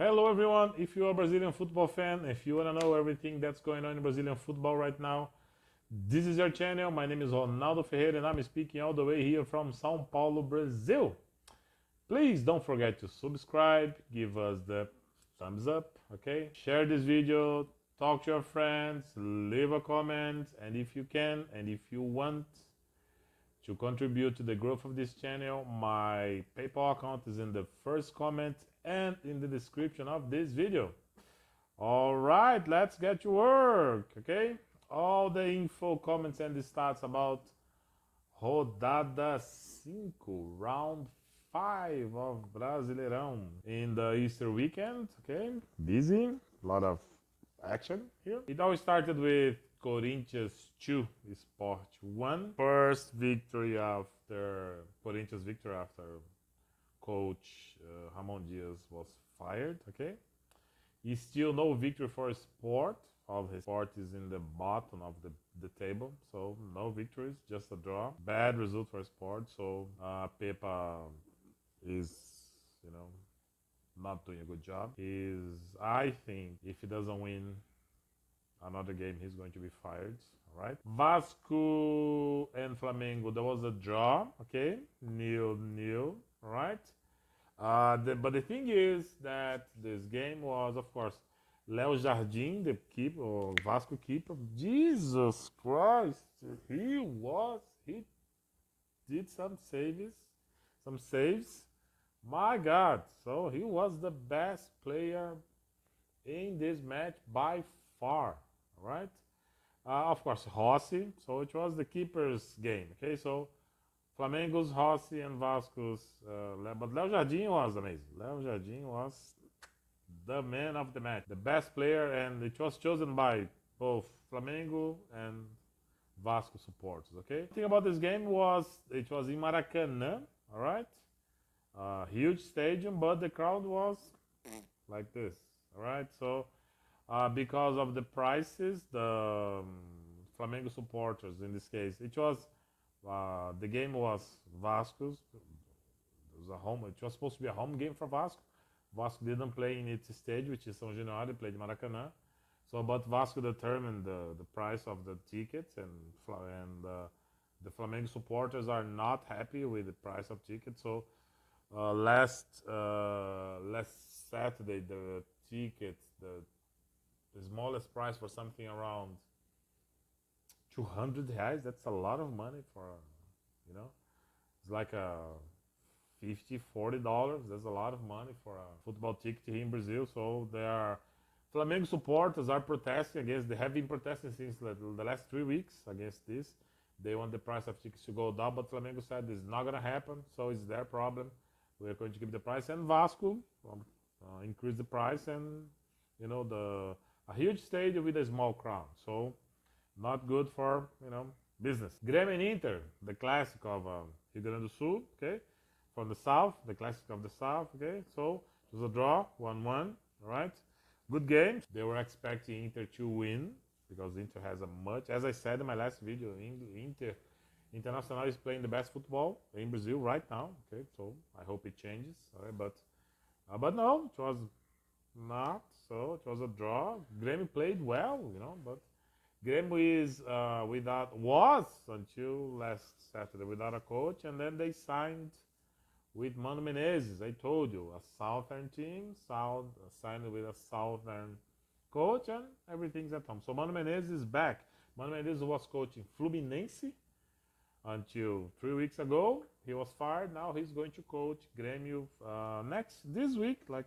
Hello everyone, if you're a Brazilian football fan, if you want to know everything that's going on in Brazilian football right now, this is your channel. My name is Ronaldo Ferreira and I'm speaking all the way here from São Paulo, Brazil. Please don't forget to subscribe, give us the thumbs up, okay? Share this video, talk to your friends, leave a comment, and if you can, and if you want to contribute to the growth of this channel, my PayPal account is in the first comment and in the description of this video. All right, let's get to work, okay? All the info, comments, and the stats about Rodada 5, round 5 of Brasileirão in the Easter weekend, okay? Busy, a lot of action here. It all started with Corinthians 2, Sport 1. First victory after Corinthians victory after coach Ramon Diaz was fired, okay? It's still no victory for Sport. All his Sport is in the bottom of the table, so no victories, just a draw. Bad result for Sport, so Pepa is, not doing a good job. I think, if he doesn't win another game, he's going to be fired. All right. Vasco and Flamengo, there was a draw, okay? 0-0, all right? But the thing is that this game was, of course, Léo Jardim, the keeper, or Vasco keeper. Jesus Christ, he did some saves. My God, so he was the best player in this match by far, right? Of course, Rossi, so it was the keeper's game, okay? So Flamengo's Rossi and Vasco's, but Léo Jardim was amazing. Léo Jardim was the man of the match, the best player, and it was chosen by both Flamengo and Vasco supporters, okay? The thing about this game was it was in Maracanã, all right? Huge stadium, but the crowd was like this, all right? So because of the prices, the Flamengo supporters, in this case, it was the game was Vasco's. It was a home. It was supposed to be a home game for Vasco. Vasco didn't play in its stage, which is São Januário. Played in Maracanã. So, but Vasco determined the price of the tickets, and the Flamengo supporters are not happy with the price of tickets. So, last Saturday, the tickets, the smallest price for something around 200 reais. That's a lot of money for, it's like a $50-40. That's a lot of money for a football ticket here in Brazil. So Flamengo supporters are protesting against. They have been protesting since the last 3 weeks against this. They want the price of tickets to go down, but Flamengo said it's not gonna happen. So it's their problem. We're going to give the price, and Vasco increase the price, and a huge stadium with a small crowd. So not good for business. Grêmio and Inter, the classic of Rio Grande do Sul, okay, from the south, the classic of the south, okay. So it was a draw, 1-1, all right. Good game. They were expecting Inter to win because Inter has a much, as I said in my last video, Internacional is playing the best football in Brazil right now, okay. So I hope it changes, all right. But no, it was not. So it was a draw. Grêmio played well, but Grêmio was until last Saturday without a coach, and then they signed with Mano Menezes. I told you, a southern team, signed with a southern coach, and everything's at home. So Mano Menezes is back. Mano Menezes was coaching Fluminense until 3 weeks ago. He was fired. Now he's going to coach Grêmio this week, like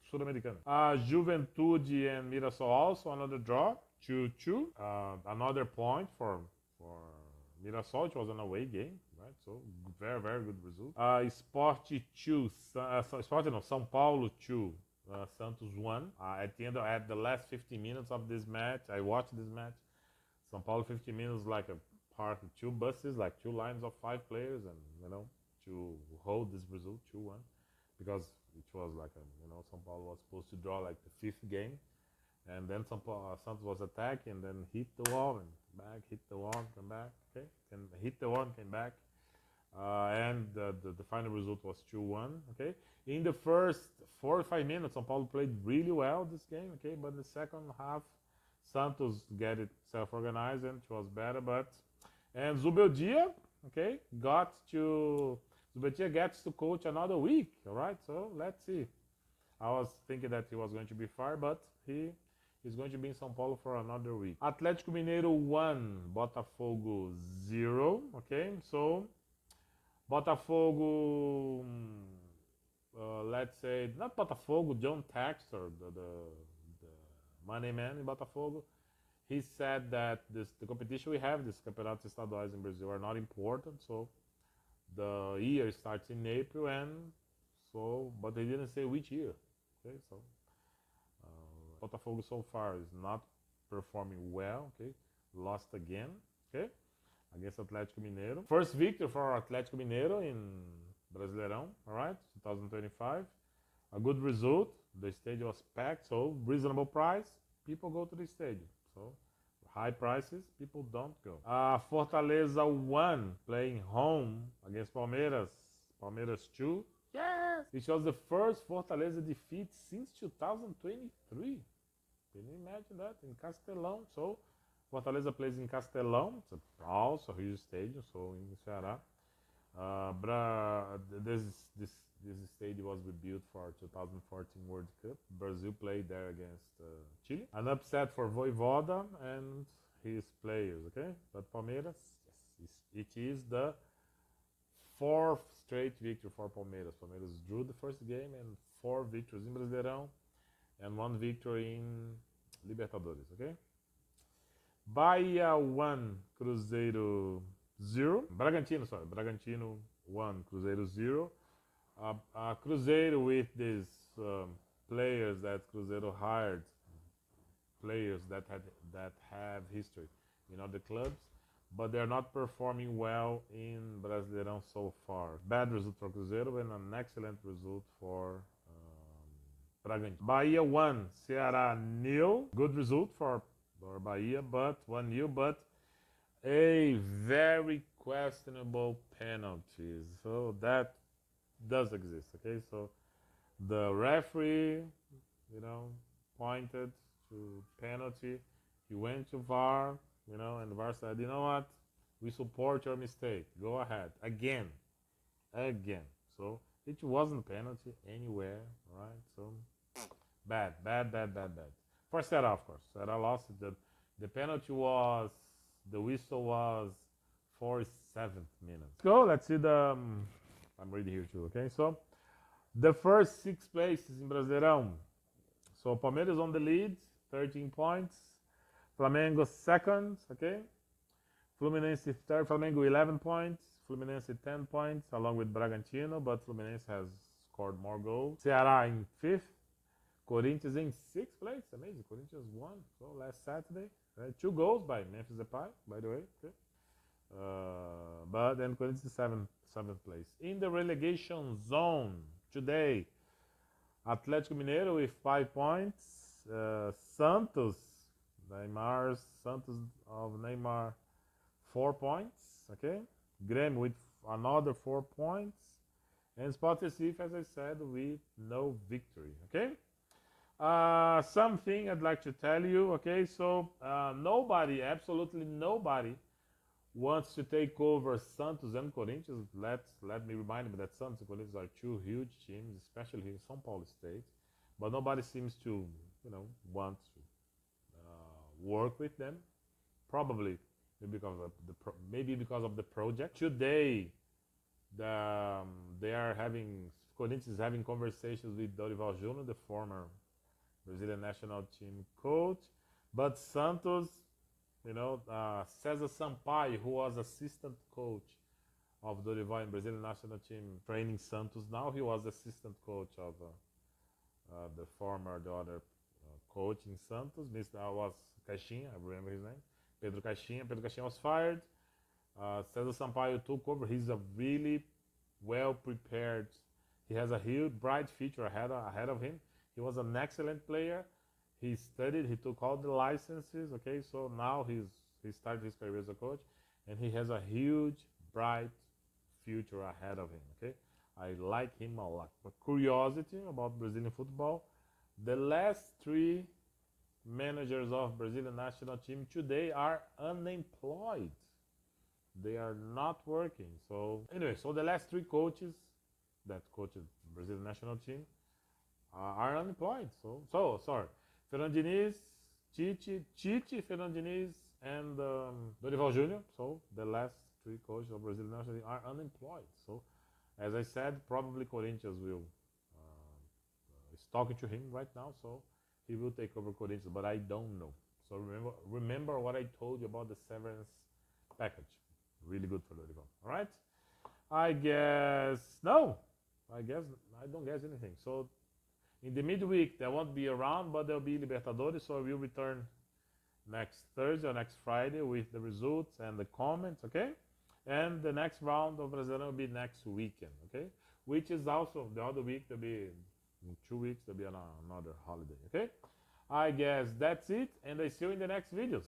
Sul-Americano. Juventude and Mirassol also another draw, 2-2. Another point for Mirassol. It was an away game, right? So very, very good result. Sport 2, São Paulo 2, Santos 1. At the last 15 minutes of this match, I watched this match. São Paulo 15 minutes like a park with 2 buses, like 2 lines of 5 players, and to hold this result 2-1, because it was like São Paulo was supposed to draw like the 5th game, and then Santos was attacking, and then hit the wall and back, hit the wall, come back, okay, and hit the wall, came back. and the final result was 2-1. Okay, in the first 4 or 5 minutes, São Paulo played really well this game. Okay, but in the second half, Santos get it self-organized and it was better. And Zubeldia, okay, Zubeldia gets to coach another week. All right, so let's see. I was thinking that he was going to be fired, but he is going to be in São Paulo for another week. Atlético Mineiro 1, Botafogo 0. Okay, so Botafogo, let's say, not Botafogo, John Textor, the money man in Botafogo, he said that the competition we have, these campeonatos estaduais in Brazil, are not important. So the year starts in April, but they didn't say which year. Okay, so Botafogo so far is not performing well. Okay, lost again. Okay, against Atlético Mineiro. First victory for Atlético Mineiro in Brasileirão. All right, 2025. A good result. The stadium was packed, so reasonable price. People go to the stadium. So high prices, people don't go. Fortaleza 1, playing home against Palmeiras. Palmeiras 2. Yes! It was the first Fortaleza defeat since 2023. Can you imagine that? In Castelão. So Fortaleza plays in Castelão. It's also a huge stadium, so in Ceará. This stadium was rebuilt for 2014 World Cup. Brazil played there against Chile. An upset for Voivoda and his players, okay? But Palmeiras, yes, it is the 4th straight victory for Palmeiras. Palmeiras drew the first game and 4 victories in Brasileirão and 1 victory in Libertadores, okay? Bahia 1, Cruzeiro 0. Bragantino 1, Cruzeiro 0. Cruzeiro with these players that Cruzeiro hired, players that have history in other clubs, but they're not performing well in Brasileirão so far. Bad result for Cruzeiro and an excellent result for Bragantino. Bahia 1, Ceará 0. Good result for Bahia, but 1-0, but a very questionable penalty. So that does exist, okay? So the referee, pointed to penalty. He went to VAR, and the VAR said, you know what? We support your mistake. Go ahead. Again. So it wasn't penalty anywhere, right? So bad. For Ceará, of course. Ceará lost it. The penalty was, the whistle was 47th minute. Go, let's see I'm reading here too, okay? So, the first 6 places in Brasileirão. So, Palmeiras on the lead, 13 points. Flamengo second, okay? Fluminense third, Flamengo 11 points. Fluminense 10 points, along with Bragantino, but Fluminense has scored more goals. Ceará in 5th. Corinthians in 6th place, amazing. Corinthians won, so last Saturday. 2 goals by Memphis Depay, by the way, okay? But then Corinthians 7th place. In the relegation zone today, Atlético Mineiro with 5 points. Santos of Neymar, 4 points. Okay, Grêmio with another 4 points, and Sport Recife, as I said, with no victory. Okay. Something I'd like to tell you. Okay, so absolutely nobody wants to take over Santos and Corinthians. Let me remind you that Santos and Corinthians are 2 huge teams, especially here in São Paulo State. But nobody seems to, want to work with them. Probably maybe because of the project. Today, Corinthians is having conversations with Dorival Júnior, the former Brazilian national team coach. But Santos, César Sampaio, who was assistant coach of Dorival in Brazilian national team, training Santos now. He was assistant coach of the other coach in Santos. Was Caixinha, I remember his name. Pedro Caixinha was fired. César Sampaio took over. He's a really well prepared. He has a huge, bright future ahead of him. He was an excellent player. He studied. He took all the licenses. Okay, so now he started his career as a coach, and he has a huge, bright future ahead of him. Okay, I like him a lot. But curiosity about Brazilian football: the last three managers of Brazilian national team today are unemployed. They are not working. So anyway, so the last three coaches that coached Brazilian national team are unemployed. So sorry, Fernando Diniz, Tite, Fernando Diniz, and Dorival Júnior. So the last three coaches of Brazilian national team are unemployed. So as I said, probably Corinthians will is talking to him right now. So he will take over Corinthians, but I don't know. So remember what I told you about the severance package. Really good for Dorival. All right. I guess no. I don't guess anything. So in the midweek there won't be around, but there'll be Libertadores. So we'll return next Thursday or next Friday with the results and the comments. Okay. And the next round of Brasileirão will be next weekend. Okay. Which is also the other week. There'll be in 2 weeks. There'll be another holiday. Okay. I guess that's it, and I see you in the next videos.